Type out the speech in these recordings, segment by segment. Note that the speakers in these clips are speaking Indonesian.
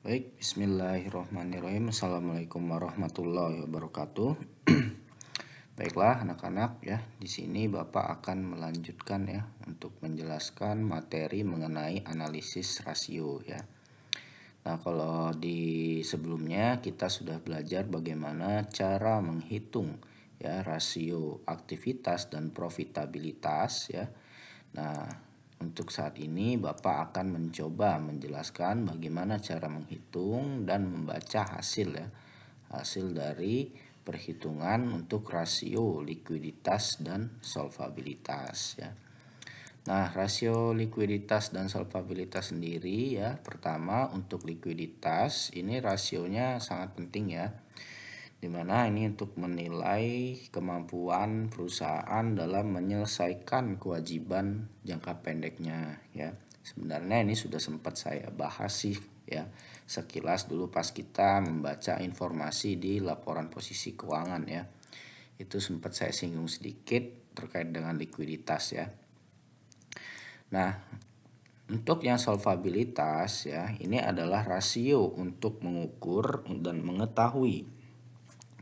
Baik, bismillahirrahmanirrahim. Assalamualaikum warahmatullahi wabarakatuh. Baiklah anak-anak ya, di sini Bapak akan melanjutkan ya untuk menjelaskan materi mengenai analisis rasio ya. Nah, kalau di sebelumnya kita sudah belajar bagaimana cara menghitung ya rasio aktivitas dan profitabilitas ya. Nah, untuk saat ini Bapak akan mencoba menjelaskan bagaimana cara menghitung dan membaca hasil ya. Hasil dari perhitungan untuk rasio likuiditas dan solvabilitas ya. Nah, rasio likuiditas dan solvabilitas sendiri ya. Pertama, untuk likuiditas ini rasionya sangat penting ya. Dimana ini untuk menilai kemampuan perusahaan dalam menyelesaikan kewajiban jangka pendeknya ya. Sebenarnya ini sudah sempat saya bahas sih ya sekilas dulu pas kita membaca informasi di laporan posisi keuangan ya. Itu sempat saya singgung sedikit terkait dengan likuiditas ya. Nah, untuk yang solvabilitas ya, ini adalah rasio untuk mengukur dan mengetahui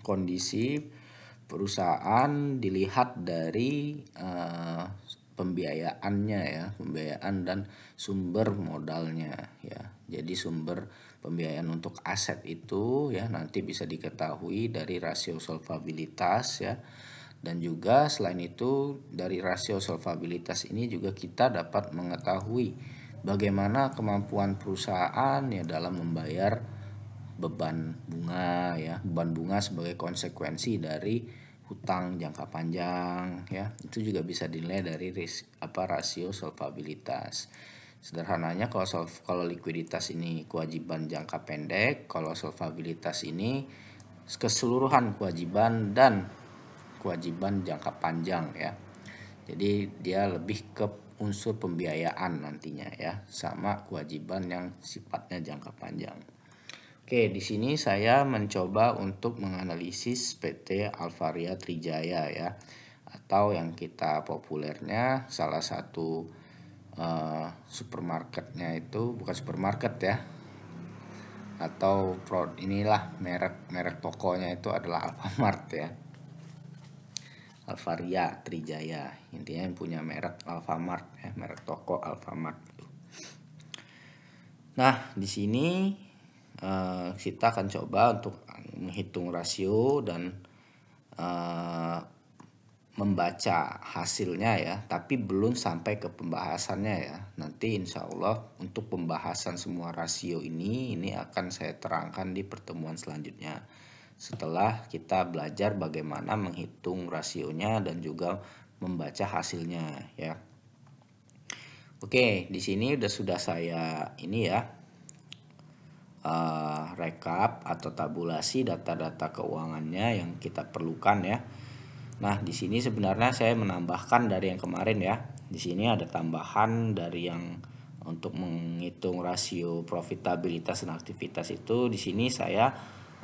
kondisi perusahaan dilihat dari pembiayaannya ya, pembiayaan dan sumber modalnya ya. Jadi sumber pembiayaan untuk aset itu ya nanti bisa diketahui dari rasio solvabilitas ya. Dan juga selain itu dari rasio solvabilitas ini juga kita dapat mengetahui bagaimana kemampuan perusahaan ya dalam membayar beban bunga ya, beban bunga sebagai konsekuensi dari hutang jangka panjang ya. Itu juga bisa dinilai dari rasio solvabilitas. Sederhananya kalau likuiditas ini kewajiban jangka pendek, kalau solvabilitas ini keseluruhan kewajiban dan kewajiban jangka panjang ya. Jadi dia lebih ke unsur pembiayaan nantinya ya, sama kewajiban yang sifatnya jangka panjang. Oke, di sini saya mencoba untuk menganalisis PT Alvaria Trijaya ya, atau yang kita populernya salah satu supermarketnya itu bukan supermarket ya, atau inilah merek tokonya itu adalah Alfamart ya. Alvaria Trijaya, intinya yang punya merek Alfamart ya, merek toko Alfamart. Nah, di sini kita akan coba untuk menghitung rasio dan membaca hasilnya ya, tapi belum sampai ke pembahasannya ya. Nanti insya Allah untuk pembahasan semua rasio ini akan saya terangkan di pertemuan selanjutnya setelah kita belajar bagaimana menghitung rasionya dan juga membaca hasilnya ya. Oke, di sini sudah saya ini ya rekap atau tabulasi data-data keuangannya yang kita perlukan ya. Nah, di sini sebenarnya saya menambahkan dari yang kemarin ya. Di sini ada tambahan dari yang untuk menghitung rasio profitabilitas dan aktivitas itu. Di sini saya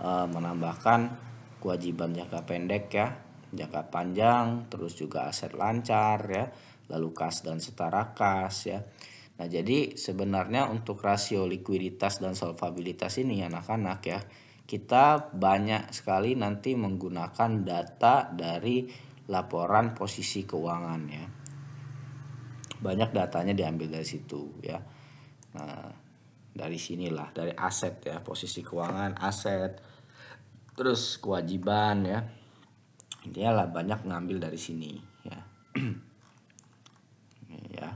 menambahkan kewajiban jangka pendek ya, jangka panjang, terus juga aset lancar ya, lalu kas dan setara kas ya. Nah, jadi sebenarnya untuk rasio likuiditas dan solvabilitas ini anak-anak ya, kita banyak sekali nanti menggunakan data dari laporan posisi keuangan ya. Banyak datanya diambil dari situ ya. Nah, dari sinilah, dari aset ya, posisi keuangan, aset, terus kewajiban ya. Intinya lah banyak ngambil dari sini ya. Ya.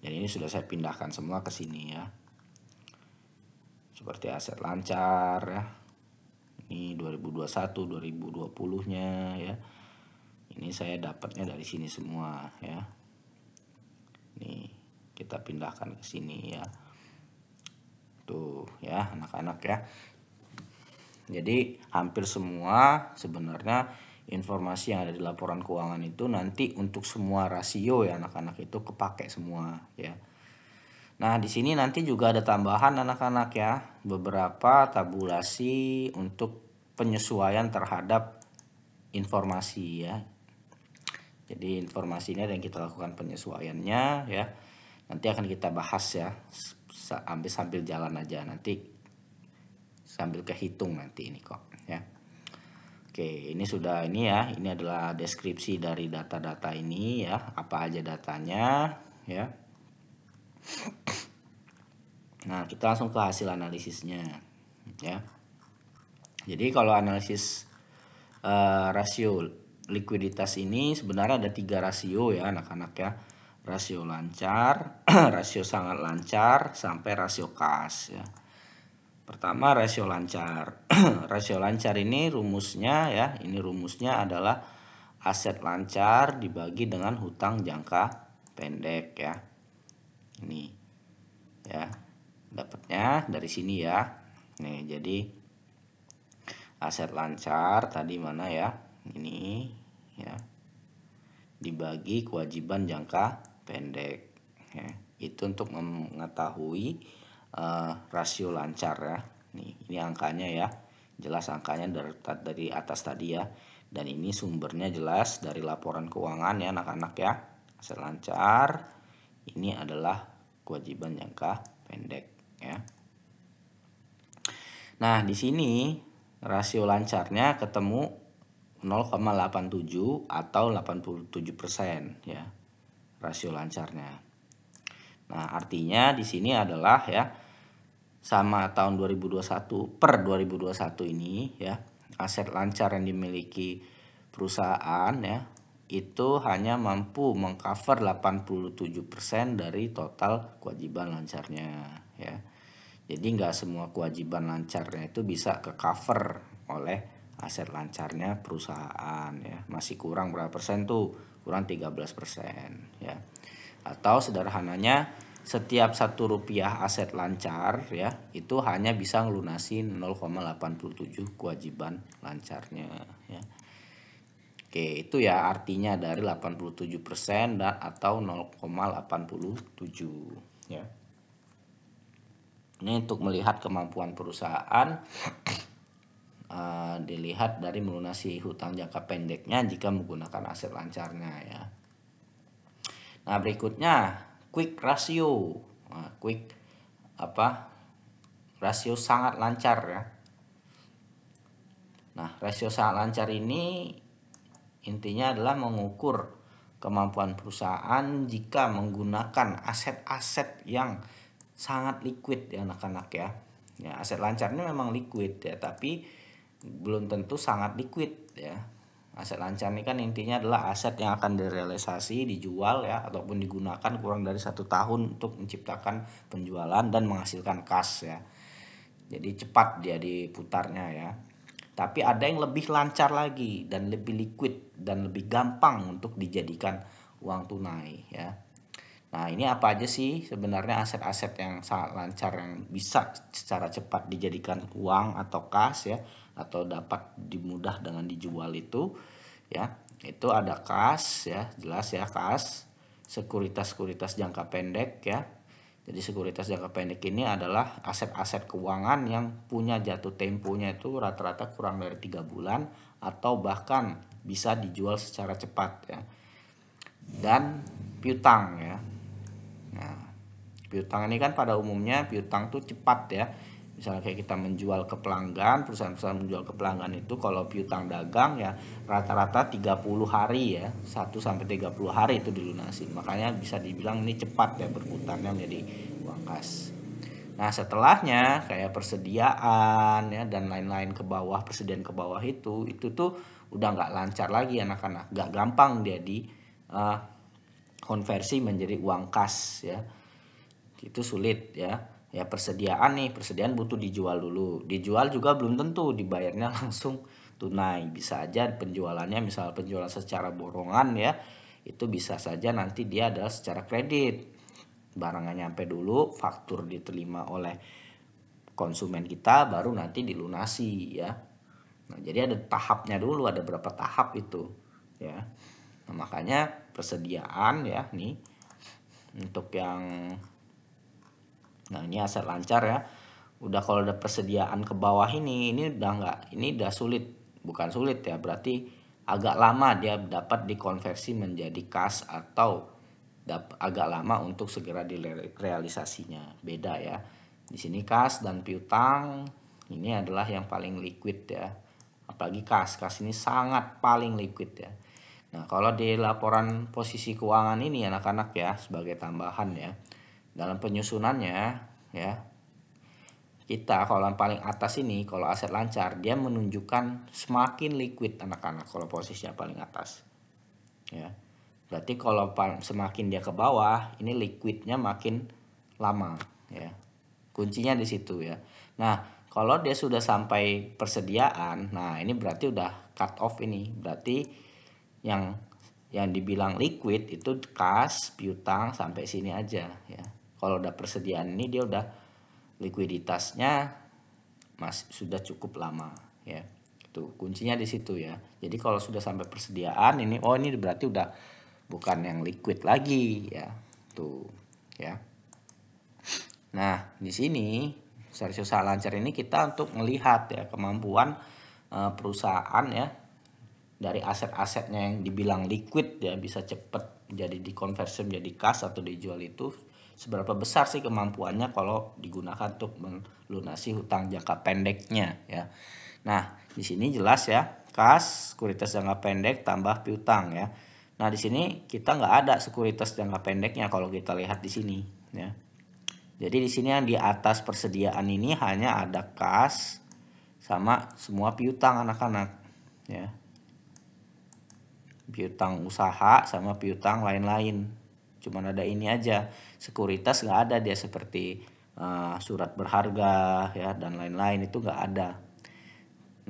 Dan ini sudah saya pindahkan semua ke sini ya. Seperti aset lancar ya. Ini 2021, 2020-nya ya. Ini saya dapatnya dari sini semua ya. Nih, kita pindahkan ke sini ya. Tuh ya, anak-anak ya. Jadi hampir semua sebenarnya informasi yang ada di laporan keuangan itu nanti untuk semua rasio ya anak-anak itu kepake semua ya. Nah, di sini nanti juga ada tambahan anak-anak ya, beberapa tabulasi untuk penyesuaian terhadap informasi ya. Jadi informasinya dan kita lakukan penyesuaiannya ya. Nanti akan kita bahas ya sambil jalan aja, nanti sambil kehitung nanti ini kok ya. Oke, ini sudah ini ya, ini adalah deskripsi dari data-data ini ya, apa aja datanya ya. Nah, kita langsung ke hasil analisisnya ya. Jadi kalau analisis rasio likuiditas ini sebenarnya ada 3 rasio ya anak-anak ya. Rasio lancar, rasio sangat lancar, sampai rasio kas ya. Pertama rasio lancar. Rasio lancar ini rumusnya ya, ini rumusnya adalah aset lancar dibagi dengan hutang jangka pendek ya. Ini ya, dapatnya dari sini ya. Nih, jadi aset lancar tadi mana ya, ini ya, dibagi kewajiban jangka pendek ya. Itu untuk mengetahui rasio lancar ya. Ini angkanya ya, jelas angkanya dari atas tadi ya, dan ini sumbernya jelas dari laporan keuangan ya anak-anak ya. Aset lancar ini adalah kewajiban jangka pendek ya. Nah, di sini rasio lancarnya ketemu 0,87 atau 87% ya, rasio lancarnya. Nah, artinya di sini adalah ya, sama tahun 2021 per 2021 ini ya, aset lancar yang dimiliki perusahaan ya, itu hanya mampu mengcover 87% dari total kewajiban lancarnya ya. Jadi nggak semua kewajiban lancarnya itu bisa ke cover oleh aset lancarnya perusahaan ya. Masih kurang berapa persen tuh? Kurang 13% ya. Atau sederhananya setiap 1 rupiah aset lancar ya, itu hanya bisa ngelunasi 0,87 kewajiban lancarnya ya. Oke, itu ya artinya dari 87% dan atau 0,87 ya. Ini untuk melihat kemampuan perusahaan, dilihat dari melunasi hutang jangka pendeknya jika menggunakan aset lancarnya ya. Nah, berikutnya quick ratio. Nah, rasio sangat lancar ya. Nah, rasio sangat lancar ini intinya adalah mengukur kemampuan perusahaan jika menggunakan aset-aset yang sangat liquid ya anak-anak ya. Ya, aset lancar ini memang liquid ya, tapi belum tentu sangat liquid ya. Aset lancar ini kan intinya adalah aset yang akan direalisasi, dijual ya, ataupun digunakan kurang dari 1 tahun untuk menciptakan penjualan dan menghasilkan kas ya. Jadi cepat dia diputarnya ya. Tapi ada yang lebih lancar lagi dan lebih liquid dan lebih gampang untuk dijadikan uang tunai ya. Nah, ini apa aja sih sebenarnya aset-aset yang sangat lancar yang bisa secara cepat dijadikan uang atau kas ya, atau dapat dimudah dengan dijual itu ya. Itu ada kas ya, jelas ya, kas, sekuritas jangka pendek ya. Jadi sekuritas jangka pendek ini adalah aset-aset keuangan yang punya jatuh temponya itu rata-rata kurang dari 3 bulan atau bahkan bisa dijual secara cepat ya. Dan piutang ya. Nah, piutang ini kan pada umumnya piutang tuh cepat ya. Misalnya kayak kita menjual ke pelanggan, perusahaan-perusahaan menjual ke pelanggan itu kalau piutang dagang ya rata-rata 30 hari ya, 1 sampai 30 hari itu dilunasi. Makanya bisa dibilang ini cepat ya berputarnya menjadi uang kas. Nah, setelahnya kayak persediaan ya dan lain-lain ke bawah, persediaan ke bawah itu tuh udah nggak lancar lagi anak-anak, nggak gampang dia di konversi menjadi uang kas ya. Itu sulit ya. Ya persediaan butuh dijual dulu. Dijual juga belum tentu dibayarnya langsung tunai. Bisa aja penjualannya misal penjualan secara borongan ya, itu bisa saja nanti dia adalah secara kredit. Barangnya nyampe dulu, faktur diterima oleh konsumen kita, baru nanti dilunasi ya. Nah, jadi ada tahapnya dulu, ada berapa tahap itu ya. Nah, makanya persediaan ya nih untuk yang, nah ini aset lancar ya. Udah kalau ada persediaan ke bawah ini udah enggak, ini udah sulit, bukan sulit ya, berarti agak lama dia dapat dikonversi menjadi kas atau agak lama untuk segera direalisasinya. Beda ya. Di sini kas dan piutang ini adalah yang paling liquid ya. Apalagi kas ini sangat paling liquid ya. Nah, kalau di laporan posisi keuangan ini anak-anak ya, sebagai tambahan ya, dalam penyusunannya ya, kita kalau yang paling atas ini, kalau aset lancar, dia menunjukkan semakin liquid anak-anak kalau posisinya paling atas ya. Berarti kalau semakin dia ke bawah, ini liquidnya makin lama ya. Kuncinya di situ ya. Nah, kalau dia sudah sampai persediaan, nah ini berarti udah cut off ini. Berarti yang dibilang liquid itu kas, piutang sampai sini aja ya. Kalau udah persediaan ini dia udah likuiditasnya sudah cukup lama ya. Tuh, kuncinya di situ ya. Jadi kalau sudah sampai persediaan ini, oh ini berarti udah bukan yang liquid lagi ya. Tuh ya. Nah, di sini secara usaha lancar ini kita untuk melihat ya kemampuan perusahaan ya dari aset-asetnya yang dibilang liquid ya, bisa cepat jadi dikonversi menjadi kas atau dijual, itu seberapa besar sih kemampuannya kalau digunakan untuk melunasi hutang jangka pendeknya ya. Nah, di sini jelas ya, kas, sekuritas jangka pendek tambah piutang ya. Nah, di sini kita nggak ada sekuritas jangka pendeknya kalau kita lihat di sini ya. Jadi di sini yang di atas persediaan ini hanya ada kas sama semua piutang anak-anak ya. Piutang usaha sama piutang lain-lain. Cuman ada ini aja. Sekuritas nggak ada dia, seperti surat berharga ya dan lain-lain itu nggak ada.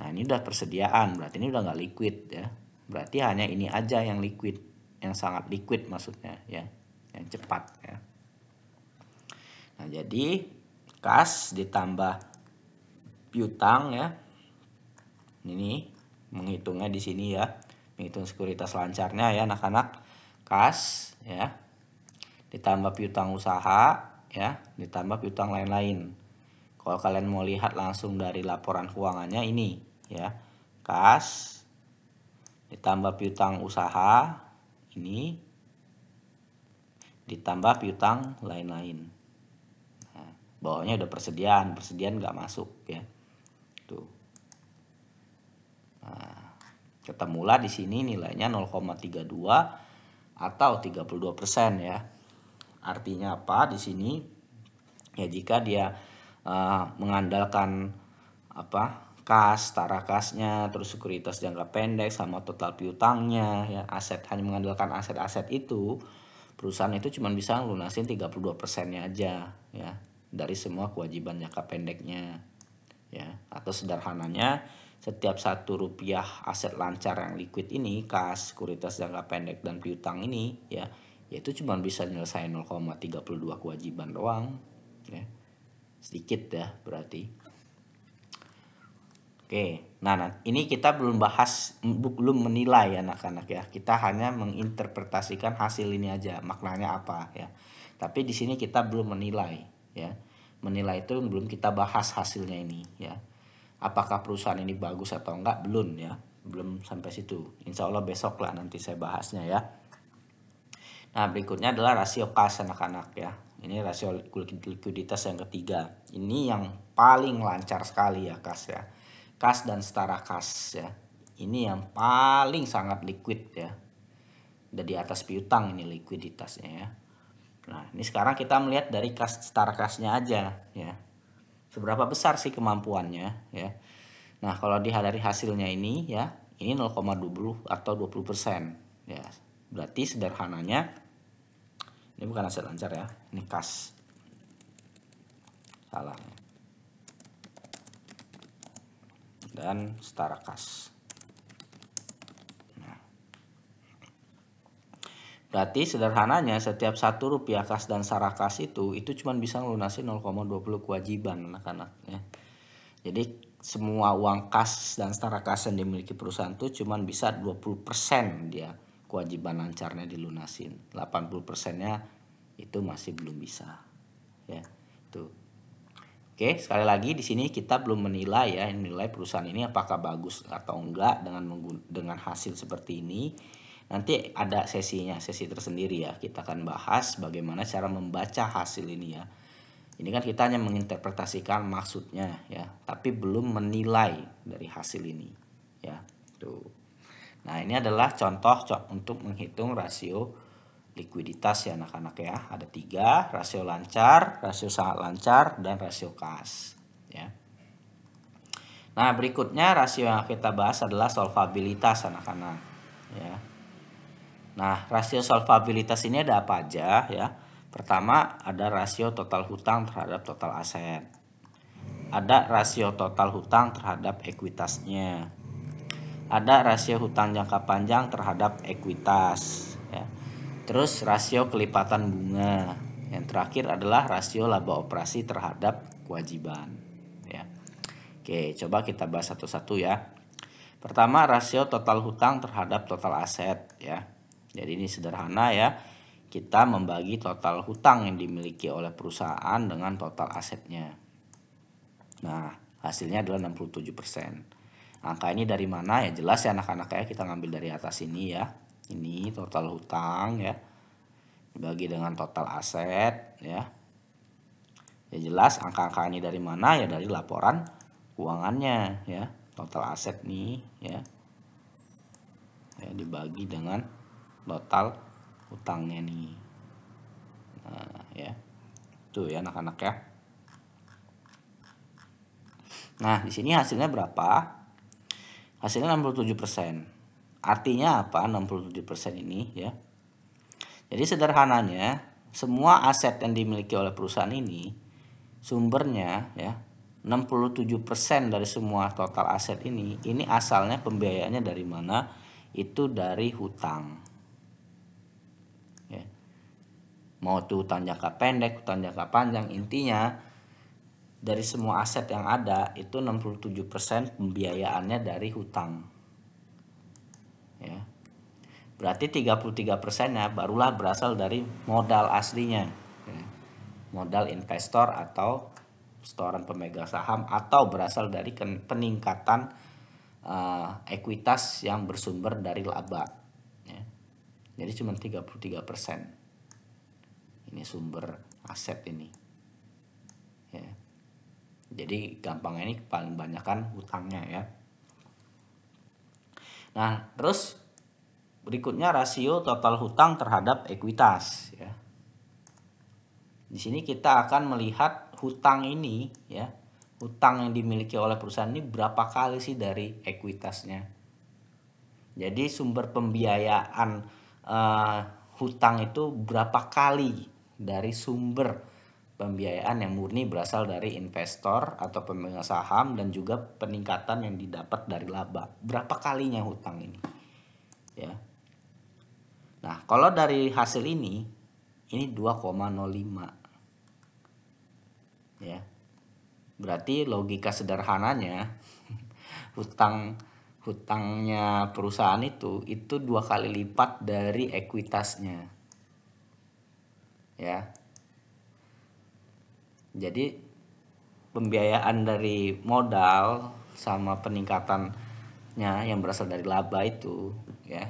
Nah, ini udah persediaan, berarti ini udah nggak liquid ya. Berarti hanya ini aja yang liquid, yang sangat liquid maksudnya ya, yang cepat ya. Nah, jadi kas ditambah piutang ya. Ini menghitungnya di sini ya. Menghitung sekuritas lancarnya ya anak-anak. Kas ya. Ditambah piutang usaha ya, ditambah piutang lain-lain. Kalau kalian mau lihat langsung dari laporan keuangannya ini ya. Kas ditambah piutang usaha ini ditambah piutang lain-lain. Bawahnya udah persediaan nggak masuk ya. Tuh. Nah, ketemulah di sini nilainya 0,32 atau 32% ya. Artinya apa di sini? Ya, jika dia mengandalkan kas, setara kasnya, terus sekuritas jangka pendek sama total piutangnya ya, hanya mengandalkan aset-aset itu, perusahaan itu cuma bisa lunasin 32%-nya aja ya, dari semua kewajiban jangka pendeknya ya. Atau sederhananya, setiap Rp1 aset lancar yang liquid ini, kas, sekuritas jangka pendek dan piutang ini ya, yaitu cuma bisa nyelesain 0,32 kewajiban doang ya. Sedikit ya berarti. Oke, nah ini kita belum menilai anak-anak ya. Kita hanya menginterpretasikan hasil ini aja, maknanya apa ya. Tapi di sini kita belum menilai ya. Menilai itu belum kita bahas hasilnya ini ya. Apakah perusahaan ini bagus atau enggak, belum ya. Belum sampai situ. Insya Allah besok lah nanti saya bahasnya ya. Nah, berikutnya adalah rasio kas anak-anak ya. Ini rasio likuiditas yang ketiga. Ini yang paling lancar sekali ya, kas ya. Kas dan setara kas ya. Ini yang paling sangat liquid ya. Udah di atas piutang ini likuiditasnya ya. Nah, ini sekarang kita melihat dari kas setara kasnya aja ya. Seberapa besar sih kemampuannya ya. Nah, kalau dari hasilnya ini ya, ini 0,20 atau 20% ya. Berarti sederhananya, ini bukan aset lancar ya, ini kas. Salah. Dan setara kas. Nah, berarti sederhananya setiap Rp1 kas dan setara kas itu cuma bisa melunasi 0,20 kewajiban anak-anak ya. Jadi semua uang kas dan setara kas yang dimiliki perusahaan itu cuma bisa 20% dia kewajiban lancarnya dilunasin. 80%-nya itu masih belum bisa ya. Tuh. Oke, sekali lagi di sini kita belum menilai ya, nilai perusahaan ini apakah bagus atau enggak dengan hasil seperti ini. Nanti ada sesinya, sesi tersendiri ya. Kita akan bahas bagaimana cara membaca hasil ini ya. Ini kan kita hanya menginterpretasikan maksudnya ya, tapi belum menilai dari hasil ini ya. Tuh. Nah, ini adalah contoh untuk menghitung rasio likuiditas ya anak-anak ya. Ada 3, rasio lancar, rasio sangat lancar, dan rasio kas ya. Nah, berikutnya rasio yang kita bahas adalah solvabilitas anak-anak ya. Nah, rasio solvabilitas ini ada apa aja ya? Pertama, ada rasio total hutang terhadap total aset. Ada rasio total hutang terhadap ekuitasnya. Ada rasio hutang jangka panjang terhadap ekuitas ya. Terus rasio kelipatan bunga. Yang terakhir adalah rasio laba operasi terhadap kewajiban ya. Oke, coba kita bahas satu-satu ya. Pertama, rasio total hutang terhadap total aset ya. Jadi ini sederhana ya. Kita membagi total hutang yang dimiliki oleh perusahaan dengan total asetnya. Nah, hasilnya adalah 67%. Angka ini dari mana? Ya jelas ya anak-anak ya, kita ngambil dari atas ini ya. Ini total hutang ya. Dibagi dengan total aset ya. Ya jelas angka-angka ini dari mana? Ya dari laporan keuangannya ya. Total aset nih ya. Ya dibagi dengan total hutangnya nih. Nah, ya. Tuh ya anak-anak ya. Nah, di sini hasilnya berapa? Hasilnya 67%. Artinya apa 67% ini ya? Jadi sederhananya, semua aset yang dimiliki oleh perusahaan ini sumbernya ya 67% dari semua total aset ini asalnya pembiayaannya dari mana? Itu dari hutang. Mau itu hutang jangka pendek, hutang jangka panjang, intinya dari semua aset yang ada itu 67% pembiayaannya dari hutang ya. Berarti 33%-nya barulah berasal dari modal aslinya ya. Modal investor atau setoran pemegang saham, atau berasal dari peningkatan ekuitas yang bersumber dari laba ya. Jadi cuma 33%. Ini sumber aset ini ya. Jadi gampangnya ini paling banyak kan hutangnya ya. Nah, terus berikutnya rasio total hutang terhadap ekuitas ya. Di sini kita akan melihat hutang ini ya. Hutang yang dimiliki oleh perusahaan ini berapa kali sih dari ekuitasnya. Jadi sumber pembiayaan hutang itu berapa kali dari sumber pembiayaan yang murni berasal dari investor atau pemegang saham, dan juga peningkatan yang didapat dari laba. Berapa kalinya hutang ini ya. Nah, kalau dari hasil ini 2,05 ya. Berarti logika sederhananya hutangnya perusahaan itu 2 kali lipat dari ekuitasnya ya. Jadi pembiayaan dari modal sama peningkatannya yang berasal dari laba itu ya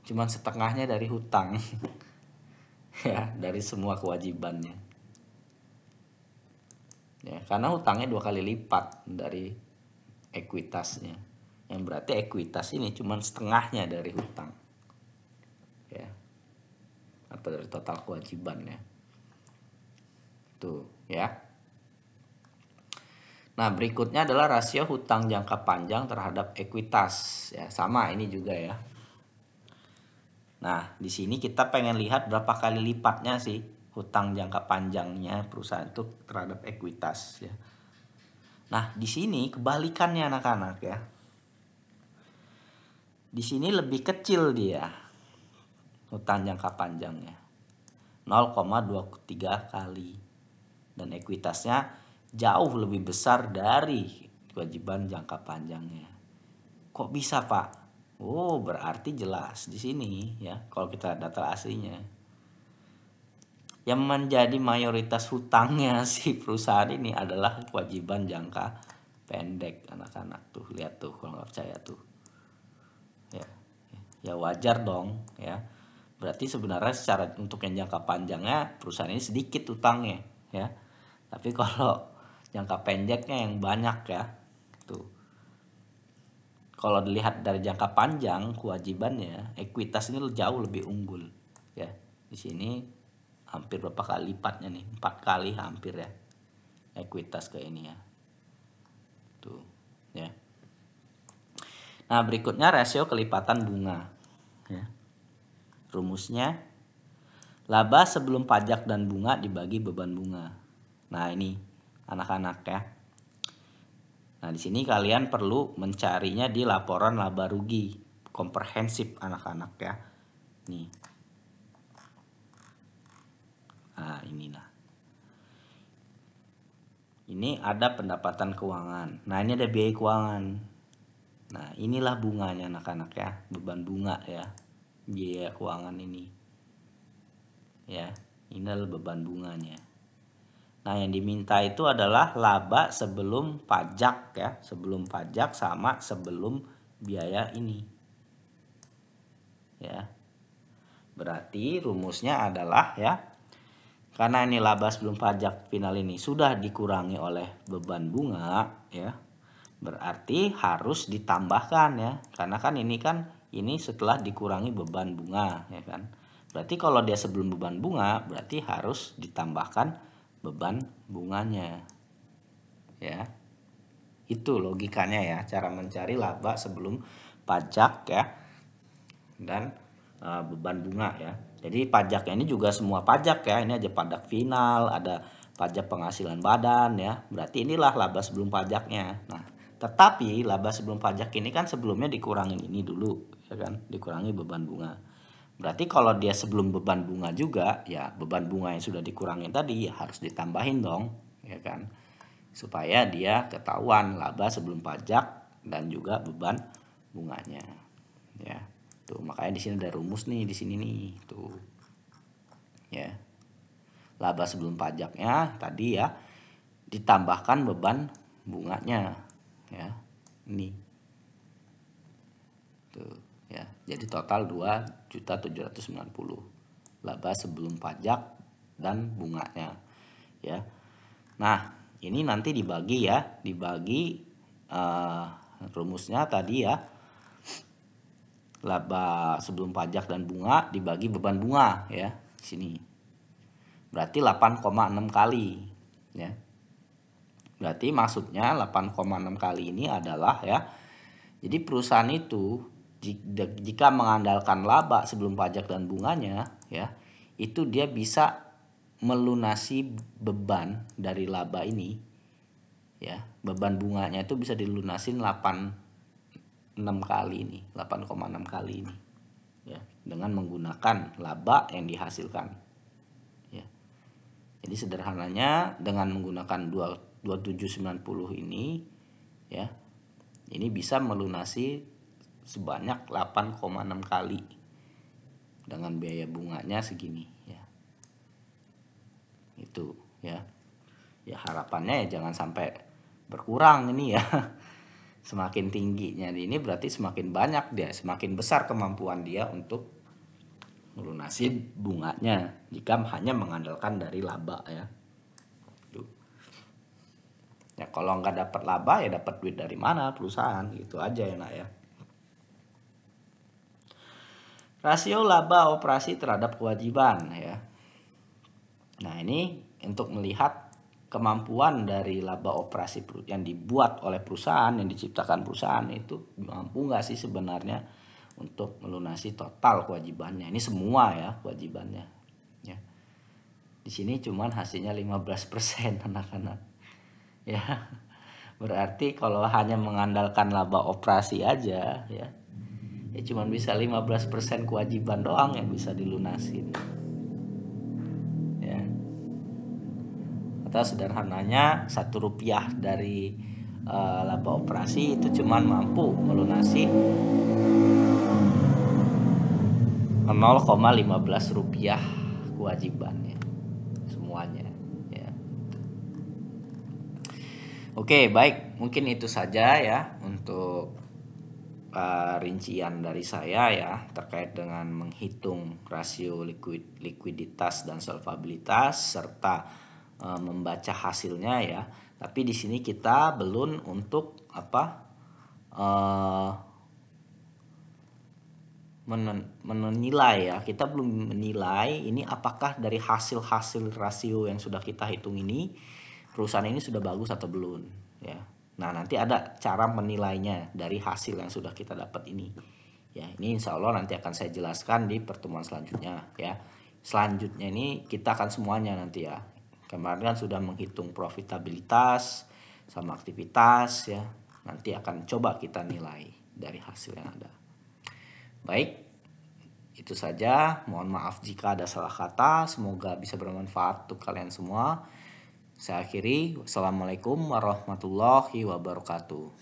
cuman setengahnya dari hutang ya, dari semua kewajibannya ya, karena hutangnya 2 kali lipat dari ekuitasnya, yang berarti ekuitas ini cuman setengahnya dari hutang ya, atau dari total kewajibannya tuh ya. Nah, berikutnya adalah rasio hutang jangka panjang terhadap ekuitas ya, sama ini juga ya. Nah, di sini kita pengen lihat berapa kali lipatnya sih hutang jangka panjangnya perusahaan itu terhadap ekuitas ya. Nah, di sini kebalikannya anak-anak ya. Di sini lebih kecil dia hutang jangka panjangnya 0,23 kali, dan ekuitasnya jauh lebih besar dari kewajiban jangka panjangnya. Kok bisa, Pak? Oh, berarti jelas di sini ya, kalau kita data aslinya. Yang menjadi mayoritas hutangnya si perusahaan ini adalah kewajiban jangka pendek anak-anak tuh. Lihat tuh kalau nggak percaya tuh. Ya. ya wajar dong ya. Berarti sebenarnya secara untuk yang jangka panjangnya perusahaan ini sedikit utangnya ya. Tapi kalau jangka pendeknya yang banyak ya. Tuh. Kalau dilihat dari jangka panjang kewajibannya, ekuitas ini jauh lebih unggul ya. Di sini hampir berapa kali lipatnya nih? 4 kali hampir ya. Ekuitas ke ini ya. Tuh, ya. Nah, berikutnya rasio kelipatan bunga ya. Rumusnya laba sebelum pajak dan bunga dibagi beban bunga. Nah, ini anak-anak ya. Nah, di sini kalian perlu mencarinya di laporan laba rugi komprehensif anak-anak ya. Nih. Nah, ini nah. Ini ada pendapatan keuangan. Nah, ini ada biaya keuangan. Nah, inilah bunganya anak-anak ya, beban bunga ya. Biaya keuangan ini. Ya, ini adalah beban bunganya. Nah, yang diminta itu adalah laba sebelum pajak ya, sebelum pajak sama sebelum biaya ini. Ya. Berarti rumusnya adalah ya, karena ini laba sebelum pajak final ini sudah dikurangi oleh beban bunga ya. Berarti harus ditambahkan ya. Karena kan ini setelah dikurangi beban bunga ya kan. Berarti kalau dia sebelum beban bunga berarti harus ditambahkan beban bunganya ya. Itu logikanya ya, cara mencari laba sebelum pajak ya dan beban bunga ya. Jadi pajaknya ini juga semua pajak ya, ini aja pajak final, ada pajak penghasilan badan ya. Berarti inilah laba sebelum pajaknya. Nah, tetapi laba sebelum pajak ini kan sebelumnya dikurangin ini dulu ya kan, dikurangi beban bunga. Berarti kalau dia sebelum beban bunga juga, ya beban bunga yang sudah dikurangin tadi ya harus ditambahin dong, ya kan? Supaya dia ketahuan laba sebelum pajak dan juga beban bunganya. Ya. Tuh, makanya di sini ada rumus nih di sini nih, tuh. Ya. Laba sebelum pajaknya tadi ya ditambahkan beban bunganya, ya. Ini. Tuh. Ya, jadi total 2.790 laba sebelum pajak dan bunganya ya. Nah, ini nanti dibagi ya, rumusnya tadi ya, laba sebelum pajak dan bunga dibagi beban bunga ya, sini berarti 8,6 kali ya. Berarti maksudnya 8,6 kali ini adalah ya, jadi perusahaan itu jika mengandalkan laba sebelum pajak dan bunganya ya, itu dia bisa melunasi beban dari laba ini ya. Beban bunganya itu bisa dilunasin 8,6 kali ini, 8,6 kali ini ya, dengan menggunakan laba yang dihasilkan ya. Jadi sederhananya dengan menggunakan 2790 ini ya, ini bisa melunasi sebanyak 8,6 kali dengan biaya bunganya segini ya. Itu ya. Ya harapannya ya jangan sampai berkurang ini ya. Semakin tingginya ini berarti semakin banyak dia, semakin besar kemampuan dia untuk melunasi bunganya jika hanya mengandalkan dari laba ya. Tuh. Ya kalau nggak dapat laba ya dapat duit dari mana perusahaan, gitu aja ya nak ya. Rasio laba operasi terhadap kewajiban ya. Nah, ini untuk melihat kemampuan dari laba operasi yang dibuat oleh perusahaan, yang diciptakan perusahaan itu mampu nggak sih sebenarnya untuk melunasi total kewajibannya. Ini semua ya kewajibannya. Ya. Di sini cuman hasilnya 15% anak-anak. Ya. Berarti kalau hanya mengandalkan laba operasi aja ya, ya cuma bisa 15% kewajiban doang yang bisa dilunasin ya. Atau sederhananya 1 rupiah dari laba operasi itu cuma mampu melunasi 0,15 rupiah kewajibannya semuanya ya. Oke, baik, mungkin itu saja ya untuk rincian dari saya ya terkait dengan menghitung rasio likuiditas dan solvabilitas serta membaca hasilnya ya. Tapi di sini kita belum untuk menilai ya, kita belum menilai ini apakah dari hasil rasio yang sudah kita hitung ini perusahaan ini sudah bagus atau belum ya. Nah, nanti ada cara menilainya dari hasil yang sudah kita dapat ini ya. Ini insya Allah nanti akan saya jelaskan di pertemuan selanjutnya ya. Selanjutnya ini kita akan semuanya nanti ya. Kemarin kan sudah menghitung profitabilitas sama aktivitas ya. Nanti akan coba kita nilai dari hasil yang ada. Baik, itu saja. Mohon maaf jika ada salah kata. Semoga bisa bermanfaat untuk kalian semua. Saya akhiri. Wassalamualaikum warahmatullahi wabarakatuh.